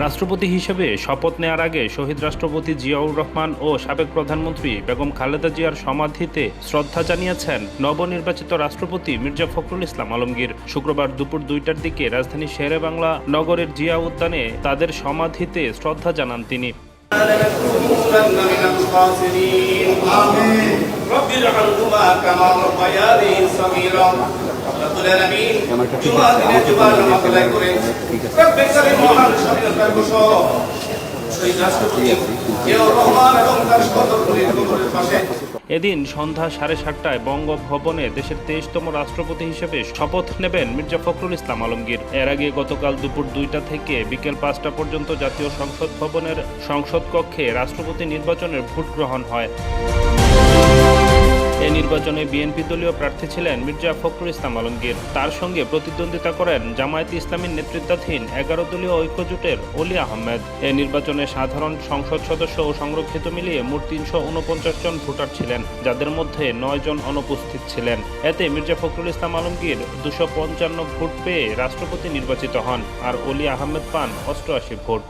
রাষ্ট্রপতি হিসেবে শপথ নেয়ার আগে শহীদ রাষ্ট্রপতি জিয়াউর রহমান ও সাবেক প্রধানমন্ত্রী বেগম খালেদা জিয়ার সমাধিতে শ্রদ্ধা জানিয়েছেন নবনির্বাচিত রাষ্ট্রপতি মির্জা ফখরুল ইসলাম আলমগীর। শুক্রবার দুপুর 2টার দিকে রাজধানী শেরেবাংলা নগরের জিয়া উদ্যানে তাদের সমাধিতে শ্রদ্ধা জানান তিনি। এদিন সন্ধ্যা 7:30টায় বঙ্গভবনে দেশের 23তম রাষ্ট্রপতি হিসেবে শপথ নেবেন মির্জা ফখরুল ইসলাম আলমগীর। এর আগে গতকাল দুপুর 2টা থেকে বিকেল 5টা পর্যন্ত জাতীয় সংসদ ভবনের সংসদ কক্ষে রাষ্ট্রপতি নির্বাচনের ভোট গ্রহণ হয়। এই নির্বাচনে বিএনপি দলীয় প্রার্থী ছিলেন মির্জা ফখরুল ইসলাম আলমগীর। তার সঙ্গে প্রতিদ্বন্দ্বিতা করেন জামায়াতে ইসলামীর নেতৃত্বাধীন 11 দলীয় ঐক্যজোটের অলি আহমেদ। এই নির্বাচনে সাধারণ সংসদ সদস্য ও সংরক্ষিত মিলিয়ে মোট 349 জন ভোটার ছিলেন, যাদের মধ্যে 9 জন অনুপস্থিত ছিলেন। এতে মির্জা ফখরুল ইসলাম আলমগীর 255 ভোট পেয়ে রাষ্ট্রপতি নির্বাচিত হন, আর অলি আহমেদ পান 88 ভোট।